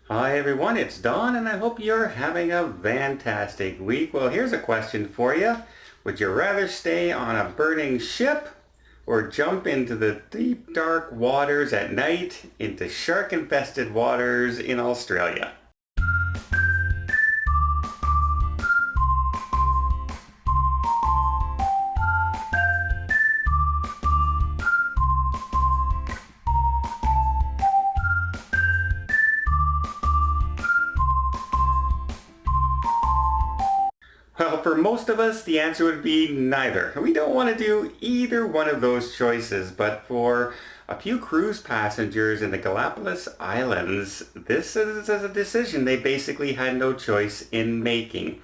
Hi everyone, it's Don and I hope you're having a fantastic week. Well, here's a question for you. Would you rather stay on a burning ship or jump into the deep dark waters at night into shark infested waters in Australia? Well, for most of us, the answer would be neither. We don't want to do either one of those choices, but for a few cruise passengers in the Galapagos Islands, this is a decision they basically had no choice in making.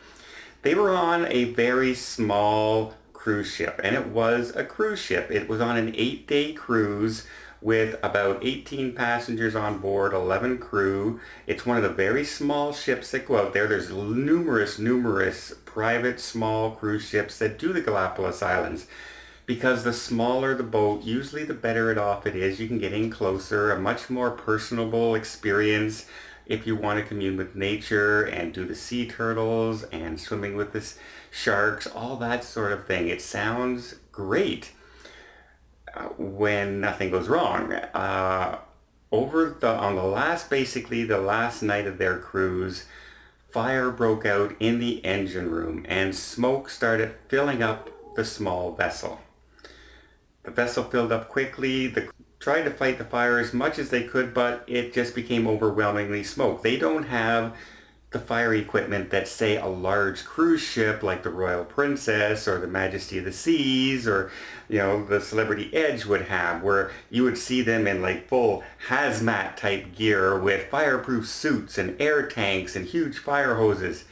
They were on a very small cruise ship, and it was a cruise ship. It was on an 8-day cruise with about 18 passengers on board, 11 crew. It's one of the very small ships that go out there. There's numerous private small cruise ships that do the Galapagos Islands. Because the smaller the boat, usually the better it off it is. You can get in closer, a much more personable experience if you want to commune with nature and do the sea turtles and swimming with the sharks, all that sort of thing. It sounds great when nothing goes wrong. On the last, basically the last night of their cruise, fire broke out in the engine room and smoke started filling up the small vessel. The vessel filled up quickly. They tried to fight the fire as much as they could, but it just became overwhelmingly smoke. They don't have the fire equipment that, say, a large cruise ship like the Royal Princess or the Majesty of the Seas or, the Celebrity Edge would have, where you would see them in like full hazmat type gear with fireproof suits and air tanks and huge fire hoses.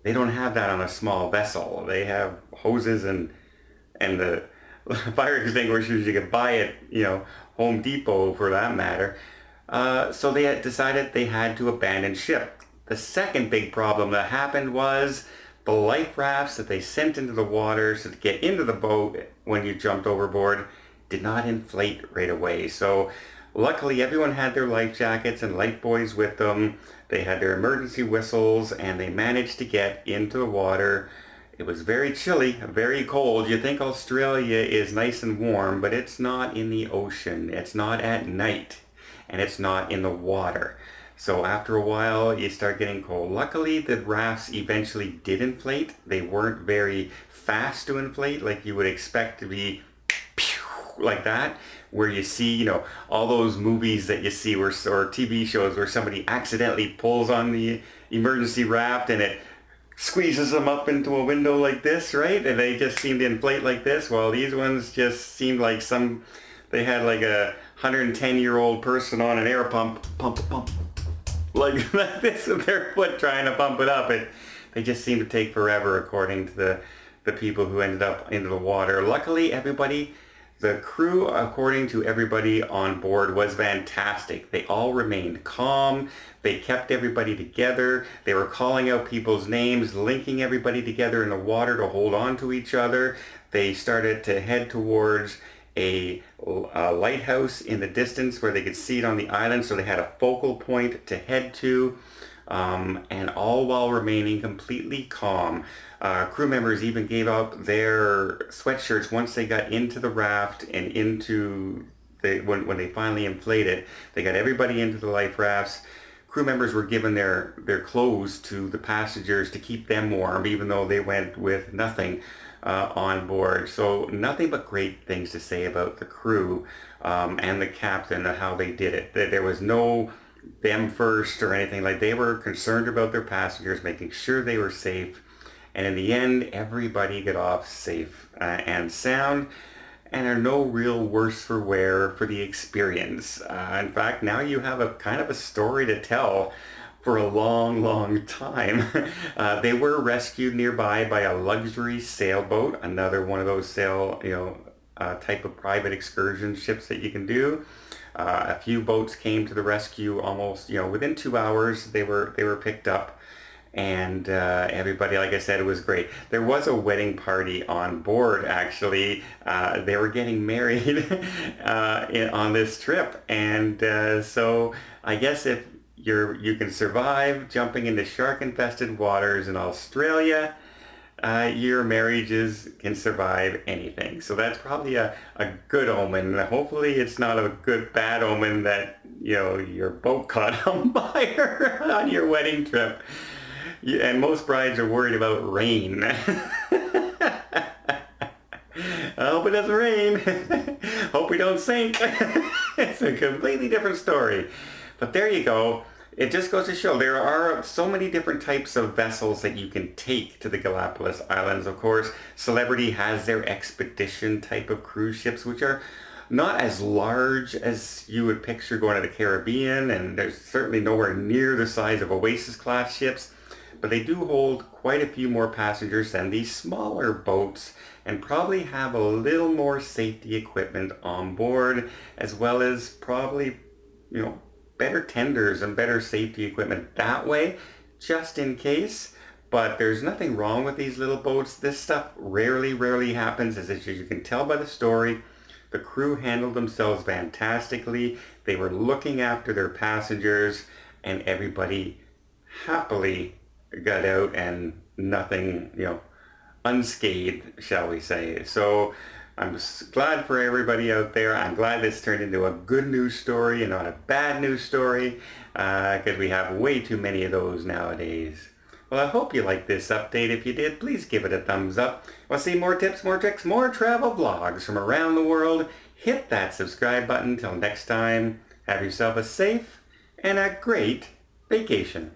They don't have that on a small vessel. They have hoses and the fire extinguishers you could buy at, Home Depot for that matter. So they had decided they had to abandon ship. The second big problem that happened was the life rafts that they sent into the water to get into the boat when you jumped overboard did not inflate right away. So luckily everyone had their life jackets and life buoys with them. They had their emergency whistles and they managed to get into the water. It was very chilly, very cold. You think Australia is nice and warm, but it's not in the ocean. It's not at night, and it's not in the water. So after a while, you start getting cold. Luckily, the rafts eventually did inflate. They weren't very fast to inflate like you would expect to be like that, where you see, all those movies that you see or TV shows where somebody accidentally pulls on the emergency raft and it squeezes them up into a window like this, right? And they just seem to inflate like this. Well, these ones just seemed like they had like a 110-year-old person on an air pump, like this with their foot trying to pump it up. They just seem to take forever according to the people who ended up into the water. Luckily, the crew, according to everybody on board, was fantastic. They all remained calm. They kept everybody together. They were calling out people's names, linking everybody together in the water to hold on to each other. They started to head towards a lighthouse in the distance where they could see it on the island, so they had a focal point to head to, and all while remaining completely calm. Crew members even gave up their sweatshirts once they got into the raft and when they finally inflated. They got everybody into the life rafts. Crew members were given their clothes to the passengers to keep them warm, even though they went with nothing on board. So nothing but great things to say about the crew and the captain and how they did it. There was no them first or anything. Like, they were concerned about their passengers, making sure they were safe. And in the end, everybody got off safe and sound, and are no real worse for wear for the experience. In fact, now you have a kind of a story to tell for a long time. They were rescued nearby by a luxury sailboat, another one of those type of private excursion ships that you can do. A few boats came to the rescue almost, within 2 hours. They were picked up, and everybody, like I said, it was great. There was a wedding party on board, actually. They were getting married on this trip, and so I guess if you can survive jumping into shark-infested waters in Australia, your marriages can survive anything. So that's probably a good omen. Hopefully it's not a bad omen that, your boat caught on fire on your wedding trip. And most brides are worried about rain. I hope it doesn't rain. Hope we don't sink. It's a completely different story. But there you go. It just goes to show there are so many different types of vessels that you can take to the Galapagos Islands. Of course, Celebrity has their expedition type of cruise ships, which are not as large as you would picture going to the Caribbean, and there's certainly nowhere near the size of Oasis class ships, but they do hold quite a few more passengers than these smaller boats, and probably have a little more safety equipment on board, as well as probably, better tenders and better safety equipment that way, just in case. But there's nothing wrong with these little boats. This stuff rarely happens, as you can tell by the story. The crew handled themselves fantastically. They were looking after their passengers, and everybody happily got out and nothing, unscathed, shall we say. So I'm glad for everybody out there. I'm glad this turned into a good news story and not a bad news story, because we have way too many of those nowadays. Well, I hope you liked this update. If you did, please give it a thumbs up. Want to see more tips, more tricks, more travel vlogs from around the world? Hit that subscribe button. Till next time, have yourself a safe and a great vacation.